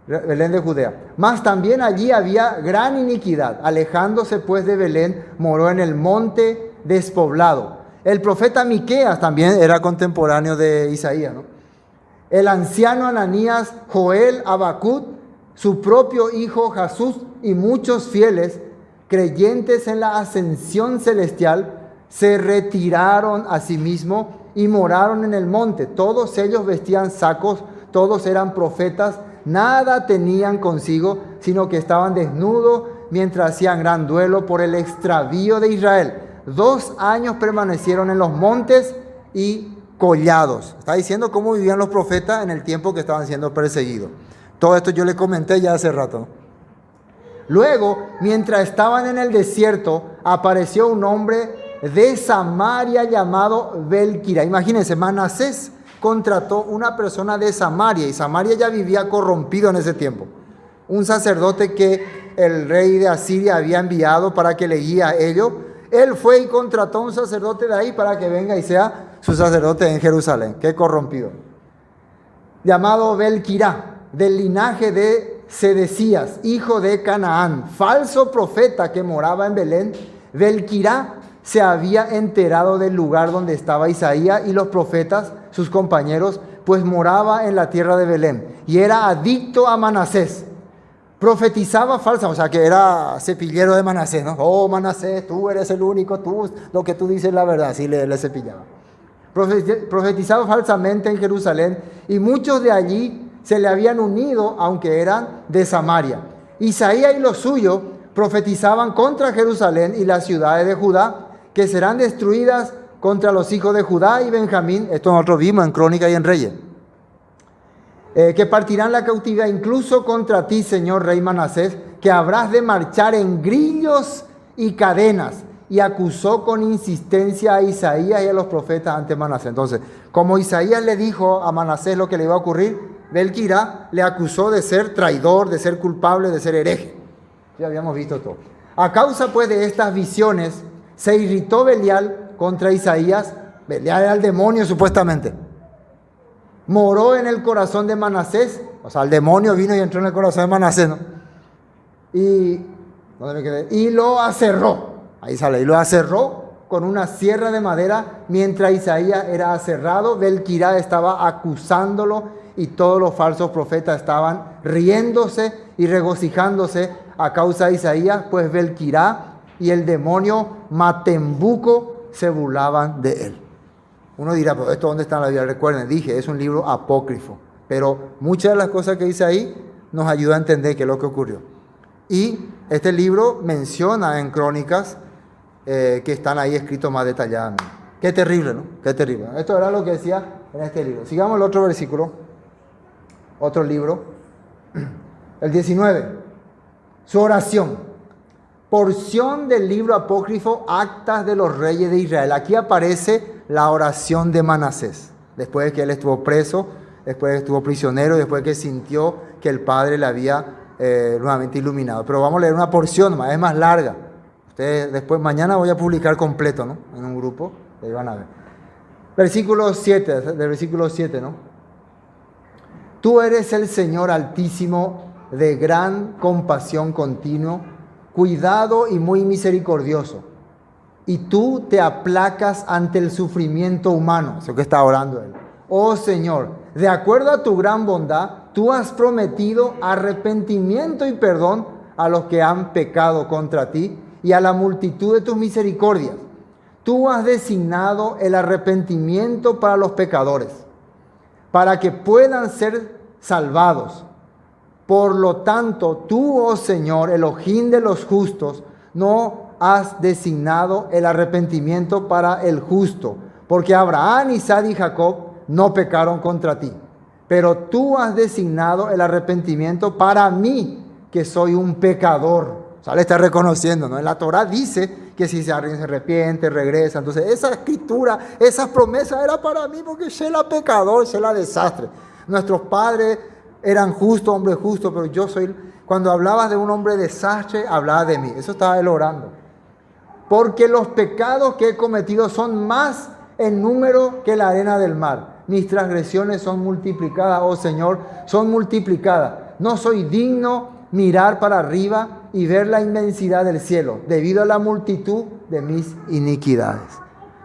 Belén de Judea. Mas también allí había gran iniquidad. Alejándose pues de Belén, moró en el monte despoblado. El profeta Miqueas también era contemporáneo de Isaías, ¿no? El anciano Ananías, Joel, Habacuc, su propio hijo Jasús y muchos fieles creyentes en la ascensión celestial se retiraron a sí mismos y moraron en el monte. Todos ellos vestían sacos, todos eran profetas, nada tenían consigo, sino que estaban desnudos mientras hacían gran duelo por el extravío de Israel. 2 años permanecieron en los montes y collados. Está diciendo cómo vivían los profetas en el tiempo que estaban siendo perseguidos. Todo esto yo le comenté ya hace rato, ¿no? Luego, mientras estaban en el desierto, apareció un hombre de Samaria llamado Belquira. Imagínense, Manasés contrató una persona de Samaria, y Samaria ya vivía corrompido en ese tiempo. Un sacerdote que el rey de Asiria había enviado para que le guíe a ellos. Él fue y contrató a un sacerdote de ahí para que venga y sea su sacerdote en Jerusalén. Qué corrompido. Llamado Belquirá, del linaje de Sedecías, hijo de Canaán, falso profeta que moraba en Belén. Belquirá se había enterado del lugar donde estaba Isaías y los profetas, sus compañeros, pues moraba en la tierra de Belén y era adicto a Manasés. Profetizaba falsa, o sea que era cepillero de Manasés, ¿no? Oh, Manasés, tú eres el único, tú, lo que tú dices es la verdad, así le cepillaba. Profetizaba falsamente en Jerusalén y muchos de allí se le habían unido, aunque eran de Samaria. Isaías y los suyos profetizaban contra Jerusalén y las ciudades de Judá, que serán destruidas contra los hijos de Judá y Benjamín. Esto nosotros vimos en Crónica y en Reyes. Que partirán la cautividad incluso contra ti, Señor Rey Manasés, que habrás de marchar en grillos y cadenas. Y acusó con insistencia a Isaías y a los profetas ante Manasés. Entonces, como Isaías le dijo a Manasés lo que le iba a ocurrir, Belquirá le acusó de ser traidor, de ser culpable, de ser hereje. Ya habíamos visto todo. A causa pues de estas visiones, se irritó Belial contra Isaías. Belial era el demonio supuestamente. Moró en el corazón de Manasés. O sea, el demonio vino y entró en el corazón de Manasés, ¿no? Y lo aserró. Ahí sale. Y lo aserró con una sierra de madera. Mientras Isaías era aserrado, Belquirá estaba acusándolo y todos los falsos profetas estaban riéndose y regocijándose a causa de Isaías, pues Belquirá y el demonio Matembuco se burlaban de él. Uno dirá, pero ¿esto dónde está en la Biblia? Recuerden, dije, es un libro apócrifo, pero muchas de las cosas que dice ahí nos ayuda a entender qué es lo que ocurrió. Y este libro menciona en Crónicas que están ahí escritos más detalladamente. Qué terrible, ¿no? Qué terrible. Esto era lo que decía en este libro. Sigamos el otro versículo, otro libro, el 19. Su oración. Porción del libro apócrifo Actas de los Reyes de Israel. Aquí aparece la oración de Manasés. Después de que él estuvo preso, después de que estuvo prisionero, después de que sintió que el padre le había nuevamente iluminado. Pero vamos a leer una porción más, es más larga. Ustedes después, mañana voy a publicar completo, ¿no? En un grupo, ahí van a ver. Versículo 7, del versículo 7, ¿no? Tú eres el Señor Altísimo, de gran compasión continuo, cuidado y muy misericordioso. Y tú te aplacas ante el sufrimiento humano. Eso que está orando él. Oh Señor, de acuerdo a tu gran bondad, tú has prometido arrepentimiento y perdón a los que han pecado contra ti y a la multitud de tus misericordias. Tú has designado el arrepentimiento para los pecadores, para que puedan ser salvados. Por lo tanto, tú, oh Señor, Elohim de los justos, no has designado el arrepentimiento para el justo, porque Abraham, Isaac y Jacob no pecaron contra ti. Pero tú has designado el arrepentimiento para mí, que soy un pecador. O sea, le está reconociendo, ¿no? En la Torah dice que si se arrepiente, regresa. Entonces, esa escritura, esa promesa era para mí, porque yo era pecador, yo era desastre. Nuestros padres eran justos, hombres justos, pero yo soy... Cuando hablabas de un hombre desastre, hablabas de mí. Eso estaba él orando. Porque los pecados que he cometido son más en número que la arena del mar. Mis transgresiones son multiplicadas, oh Señor, son multiplicadas. No soy digno mirar para arriba y ver la inmensidad del cielo, debido a la multitud de mis iniquidades.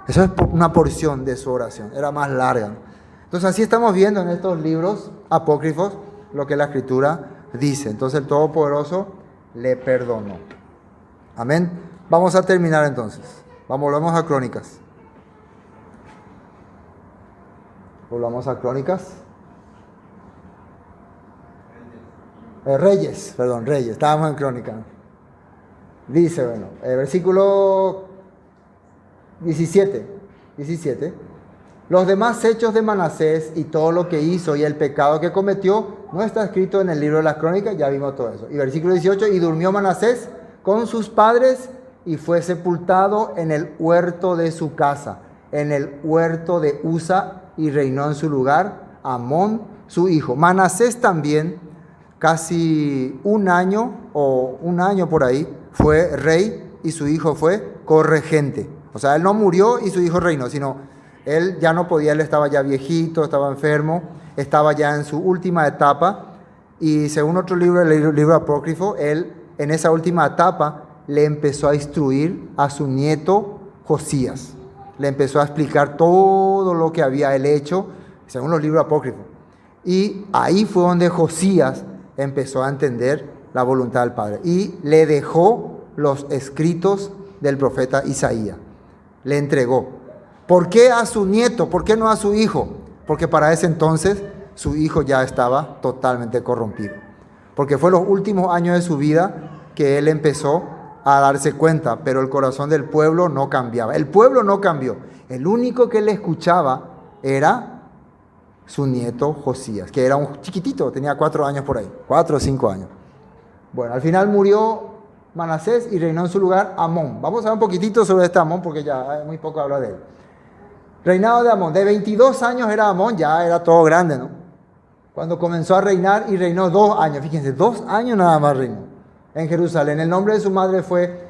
Eso es una porción de su oración, era más larga, ¿no? Entonces así estamos viendo en estos libros apócrifos lo que la Escritura dice. Entonces el Todopoderoso le perdonó. Amén. Vamos a terminar entonces. Volvamos a Crónicas. Volvamos a Crónicas. Reyes, estábamos en Crónicas. Dice, bueno, versículo 17. Los demás hechos de Manasés y todo lo que hizo y el pecado que cometió no está escrito en el libro de las Crónicas, ya vimos todo eso. Y versículo 18, y durmió Manasés con sus padres y fue sepultado en el huerto de su casa, en el huerto de Usa, y reinó en su lugar Amón, su hijo. Manasés también, casi un año por ahí, fue rey y su hijo fue corregente. O sea, él no murió y su hijo reinó, sino él ya no podía, él estaba ya viejito, estaba enfermo, estaba ya en su última etapa. Y según otro libro, el libro apócrifo, él en esa última etapa le empezó a instruir a su nieto Josías. Le empezó a explicar todo lo que había él hecho, según los libros apócrifos. Y ahí fue donde Josías empezó a entender la voluntad del Padre. Y le dejó los escritos del profeta Isaías. Le entregó. ¿Por qué a su nieto? ¿Por qué no a su hijo? Porque para ese entonces su hijo ya estaba totalmente corrompido. Porque fue los últimos años de su vida que él empezó a darse cuenta, pero el corazón del pueblo no cambiaba. El pueblo no cambió. El único que le escuchaba era su nieto Josías, que era un chiquitito, tenía 4 años por ahí, 4 o 5 años. Bueno, al final murió Manasés y reinó en su lugar Amón. Vamos a ver un poquitito sobre este Amón, porque ya muy poco habla de él. Reinado de Amón, de 22 años era Amón, ya era todo grande, ¿no? Cuando comenzó a reinar y reinó 2 años, fíjense, 2 años nada más reinó en Jerusalén. El nombre de su madre fue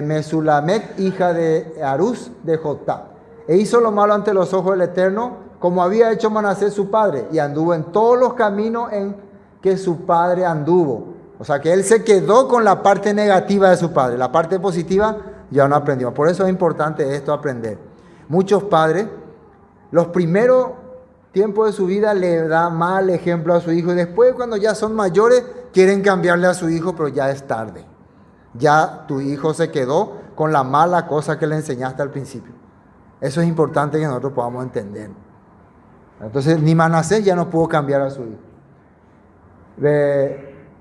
Mesulamet, hija de Arús de Jotá. E hizo lo malo ante los ojos del Eterno, como había hecho Manasés su padre, y anduvo en todos los caminos en que su padre anduvo. O sea que él se quedó con la parte negativa de su padre, la parte positiva ya no aprendió. Por eso es importante esto, aprender. Muchos padres, los primeros tiempos de su vida le dan mal ejemplo a su hijo, y después cuando ya son mayores quieren cambiarle a su hijo, pero ya es tarde. Ya tu hijo se quedó con la mala cosa que le enseñaste al principio. Eso es importante que nosotros podamos entender. Entonces ni Manasés ya no pudo cambiar a su hijo.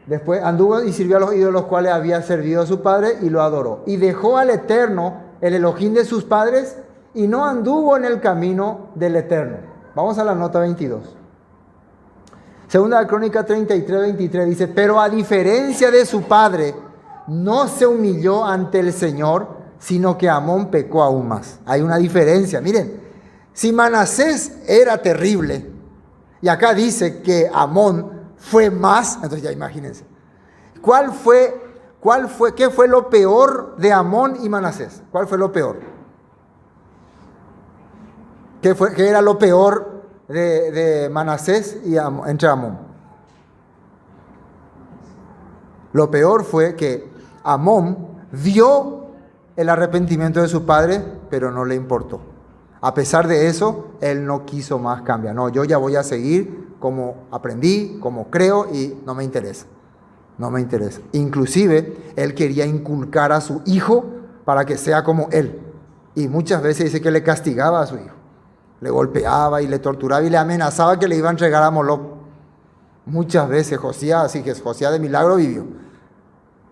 Después anduvo y sirvió a los ídolos, los cuales había servido a su padre, y lo adoró. Y dejó al Eterno, el Elohim de sus padres, y no anduvo en el camino del Eterno. Vamos a la nota 22. Segunda de Crónica 33-23 dice, pero a diferencia de su padre, no se humilló ante el Señor, sino que Amón pecó aún más. Hay una diferencia. Miren, si Manasés era terrible, y acá dice que Amón fue más, entonces ya imagínense. ¿Qué fue lo peor de Amón y Manasés? ¿Cuál fue lo peor? ¿Qué era lo peor de Manasés y entre Amón? Lo peor fue que Amón vio el arrepentimiento de su padre, pero no le importó. A pesar de eso, él no quiso más cambiar. No, yo ya voy a seguir como aprendí, como creo y no me interesa. No me interesa. Inclusive, él quería inculcar a su hijo para que sea como él. Y muchas veces dice que le castigaba a su hijo. Le golpeaba y le torturaba y le amenazaba que le iba a entregar a Moloc. Muchas veces Josías, así que Josías de milagro vivió.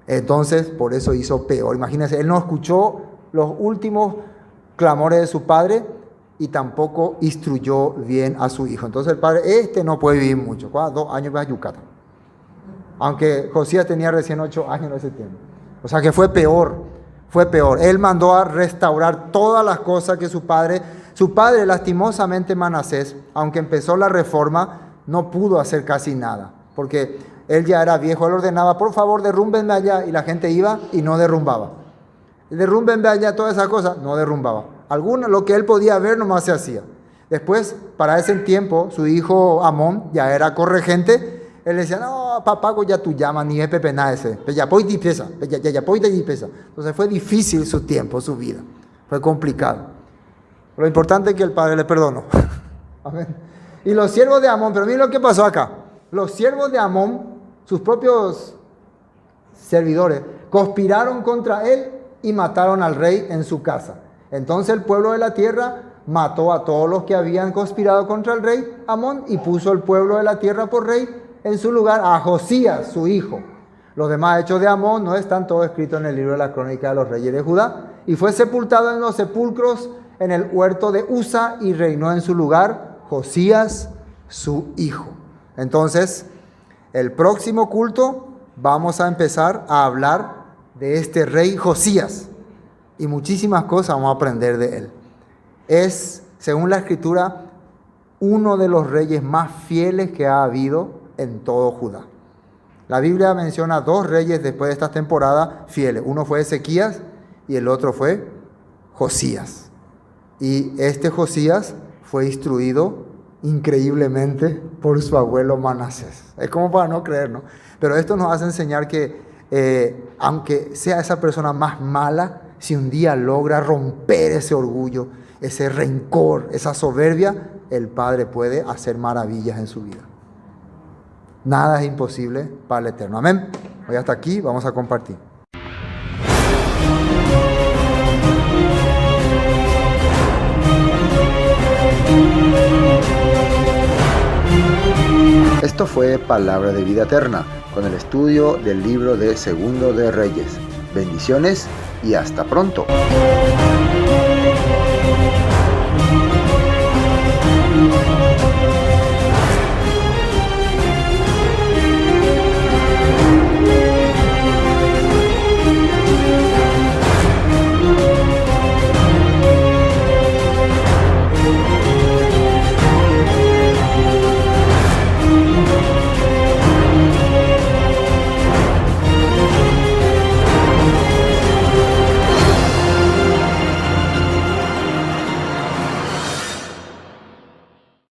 Entonces, por eso hizo peor. Imagínense, él no escuchó los últimos clamores de su padre y tampoco instruyó bien a su hijo. Entonces el padre, no puede vivir mucho. 2 años va a Yucatán. Aunque Josías tenía recién 8 años en ese tiempo. O sea que fue peor. Él mandó a restaurar todas las cosas que su padre, lastimosamente Manasés, aunque empezó la reforma, no pudo hacer casi nada. Porque él ya era viejo, él ordenaba, por favor, derrúmbenme allá, y la gente iba y no derrumbaba. Derrúmbenme allá, todas esas cosas, no derrumbaba. Lo que él podía ver nomás se hacía. Después, para ese tiempo, su hijo Amón ya era corregente. Él decía, no, papá, ya tú llamas, ni es pepe nada ese. Entonces fue difícil su tiempo, su vida. Fue complicado. Lo importante es que el padre le perdonó. Amén. Y los siervos de Amón, pero miren lo que pasó acá. Los siervos de Amón, sus propios servidores, conspiraron contra él y mataron al rey en su casa. Entonces el pueblo de la tierra mató a todos los que habían conspirado contra el rey Amón y puso el pueblo de la tierra por rey en su lugar a Josías, su hijo. Los demás hechos de Amón no están todos escritos en el libro de la crónica de los reyes de Judá. Y fue sepultado en los sepulcros en el huerto de Usa y reinó en su lugar Josías, su hijo. Entonces, el próximo culto vamos a empezar a hablar de este rey Josías. Y muchísimas cosas vamos a aprender de él. Es, según la escritura, uno de los reyes más fieles que ha habido en todo Judá. La Biblia menciona 2 reyes después de esta temporada fieles. Uno fue Ezequías y el otro fue Josías. Y este Josías fue instruido increíblemente por su abuelo Manasés. Es como para no creer, ¿no? Pero esto nos hace enseñar que aunque sea esa persona más mala, si un día logra romper ese orgullo, ese rencor, esa soberbia, el Padre puede hacer maravillas en su vida. Nada es imposible para el Eterno. Amén. Hoy hasta aquí vamos a compartir. Esto fue Palabra de Vida Eterna, con el estudio del libro de Segundo de Reyes. Bendiciones y hasta pronto.